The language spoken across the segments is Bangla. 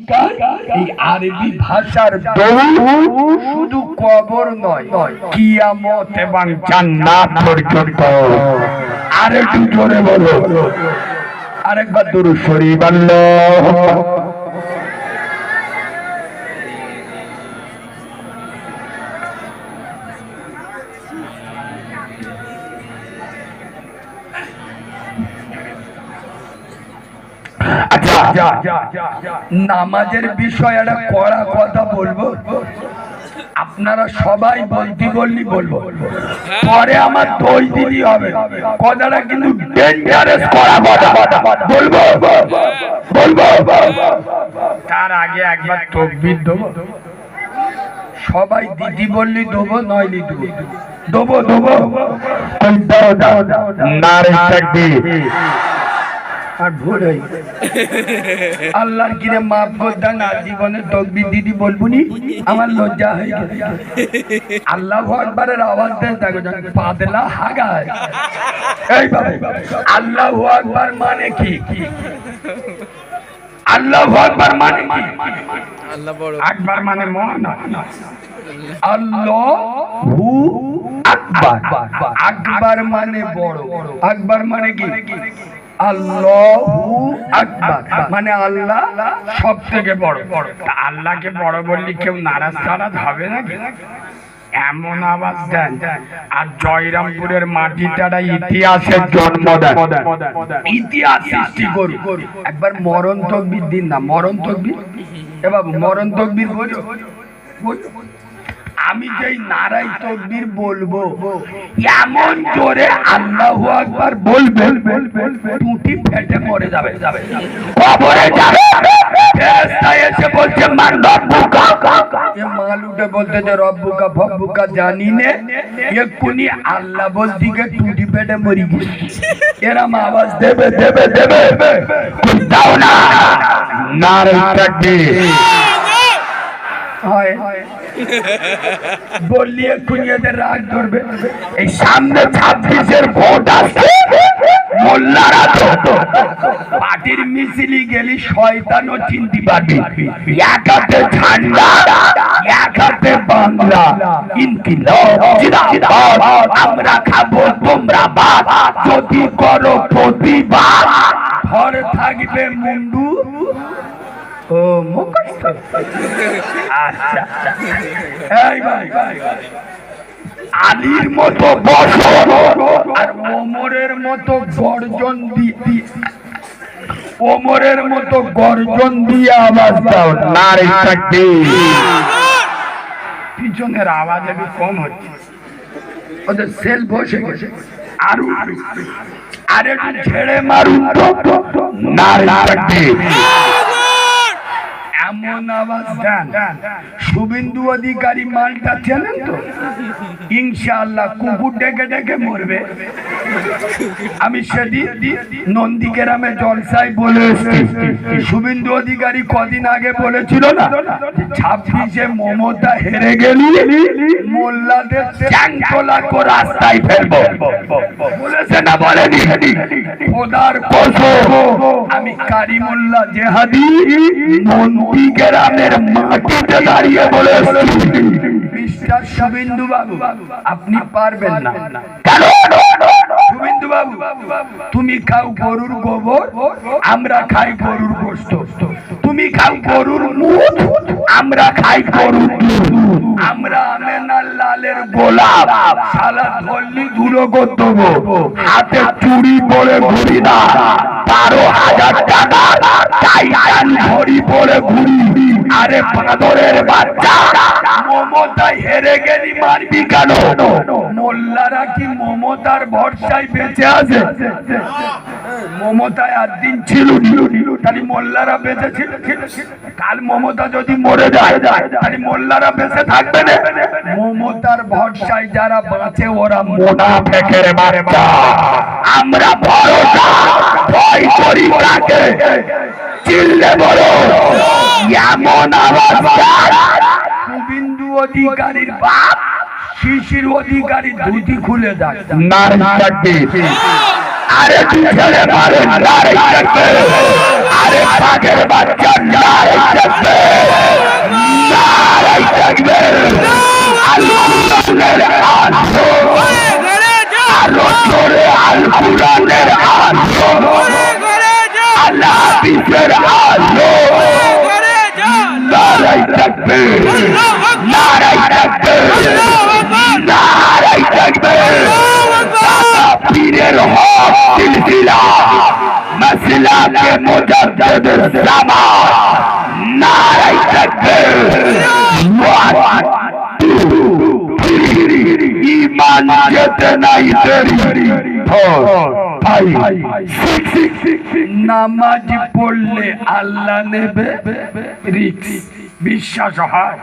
শিক্ষা এই আরবি ভাষার দৌড় শুধু কবর নয়, কিয়ামত এবং জান্নাত পর্যন্ত। আরেকটু জোরে বলো, আরেকবার দুরূদ শরীফ আল্লাহুম্মা। নামাজের বিষয়ে একটা কড়া কথা বলবো, আপনারা সবাই বলতে বললি বলবো, পরে আমার দোষ দিতে হবে। কথাটা কিন্তু ডেঞ্জারাস কড়া কথা বলবো বলবো। তার আগে একবার তাকবীর দেবো, সবাই দিদি বললি দেবো, নইলি দেবো দেবো। নারে তাকবীর। আর ভুল হই আল্লাহর কিরে মাফ করে দেন, আর জীবনে তাকবীর দিদি বলবুনি, আমার লজ্জা হয়ে গেছে। আল্লাহু আকবারের আওয়াজ দেন, দেখো পাতলা হাগায়। এই বাবা, আল্লাহু আকবার মানে কি? আল্লাহু আকবার মানে কি? আল্লাহ বড়, আকবার মানে মহান। আল্লাহু আকবার, আকবার মানে বড়, আকবার মানে কি? আল্লাহু আকবার মানে আল্লাহ সব থেকে বড়। আল্লাহকে বড় বললে কেউ নারাজ টারাজ হবে না? এমন আওয়াজ দেন। আর জয়রামপুরের মাটিটারা ইতিহাসের জন্ম দেন, ইতিহাস সৃষ্টি করুন। একবার মরণ তাকবীর দিন না, মরণ তাকবীর। এবার মরণ তাকবীর বলো। আমি যেই নারাই তাকবীর বলবো, এমন জোরে আল্লাহু আকবার বলবেন, টুটি ফেটে মরে যাবে, কবরে যাবে। ফেরেশতা এসে বলছে মান রব্বুকা, এ মালুটা বলতে যে রব্বুকা ফব্বুকা জানি নে, এক্ষুনি আল্লাহ বলতে গিয়ে টুটি ফেটে মরি গেছে। এরম আওয়াজ দেবে দেবে দেবে, দাও না নারাই তাকবীর হয় বললি এক্ষুনি এদের রাগ ধরবে। এই সামনে 26-এর ভোট আসছে, মোল্লারা তো পার্টির মিছিলি গেলি শয়তানও চিনতে পারবি। এক হাতে ঝান্ডা, এক হাতে বাংলা, ইনকিলাব জিন্দাবাদ, আমরা খাবো তোমরা ভাত, যদি করো প্রতিবাদ ঘর থাকবে মুন্ডু ও মুখস্থ। আচ্ছা, এই ভাই আলীর মতো বসো আর ওমরের মতো গর্জন দিয়ে, ওমরের মতো গর্জন দিয়ে আওয়াজ দাও নারে তাকবীর। পিছনের আওয়াজ একটু কম হচ্ছে, ওদের সেল বসে গেছে। আর একটু ছেড়ে মারুন নারে তাকবীর। এমন আওয়াজ দেন, শুভেন্দু অধিকারী মালটা চেনেন তো? ইনশাআল্লাহ কুকুর ডেকে ডেকে মরবে। আমি সেদিন নন্দীগ্রামে জলসায় বলে এসেছি, শুভেন্দু অধিকারী কদিন আগে বলেছিল না 26-এ মমতা হেরে গেলি মোল্লাদের চ্যাংতলা করে রাস্তায় ফেলবো, বলেছে না বলেনি? খোদার কসম আমি কারিমুল্লাহ জেহাদি নন্দীগ্রামের মাটিতে দাঁড়িয়ে বলে এসেছি, মিস্টার শুভেন্দু বাবু আপনি পারবেন না। কেন? শুভেন্দু বাবু তুমি খাও গরুর গোবর, আমরা খাই গরুর গোশত। তুমি খাও গরুর মুখ, আমরা খাই গরুর দুধ। আমরা আমেনার লালের গোলাপ, সালা ধরলি ধুলো করতে দেবো, হাতে চুরি পরে ঘুরি না, 12,000 টাকা টাইটান ঘড়ি পরে ঘুরি। আরে বাঁদরের বাচ্চা, মমতায় হেরে গেলি মারবি কেন? মোল্লারা কি মমতার ভরসায় বেঁচে আছে? মমতায় আর দিন ছিল, তাহলে মোল্লারা বেঁচে ছিল। কাল মমতা যদি মরে যায় তাহলে মোল্লারা বেঁচে থাকবে না। মমতার ভরসায় যারা বাঁচে ওরা মুনাফিকের বাচ্চা। আমরা ভরসা ভয় করি কাকে? চিল্লে বলো এমন আওয়াজ। শুভেন্দু অধিকারীর বাপ শিশির অধিকারী ধুতি খুলে যায় নারী তাকবীর। আরে তুই ছেলে মারে নারী তাকবীর। আরে পাগের বাচ্চা নারী তাকবীর। আল কোরআনের আলো, আরো জোরে আল কোরআনের আলো, আল হাদিসের আলো। নারাই তাকবীর, নারাই তাকবীর, নারাই তাকবীর। পীরের হক সিলসিলা মাসলাকে মুজাদ্দিদের জামাত। নারাই তাকবীর। ঈমান যেতে নাই দেরি। ভাই নামাজ পড়লে আল্লাহ নেবে রিস্ক। বিশ্বাস হয়?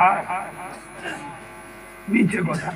মিছে কথা।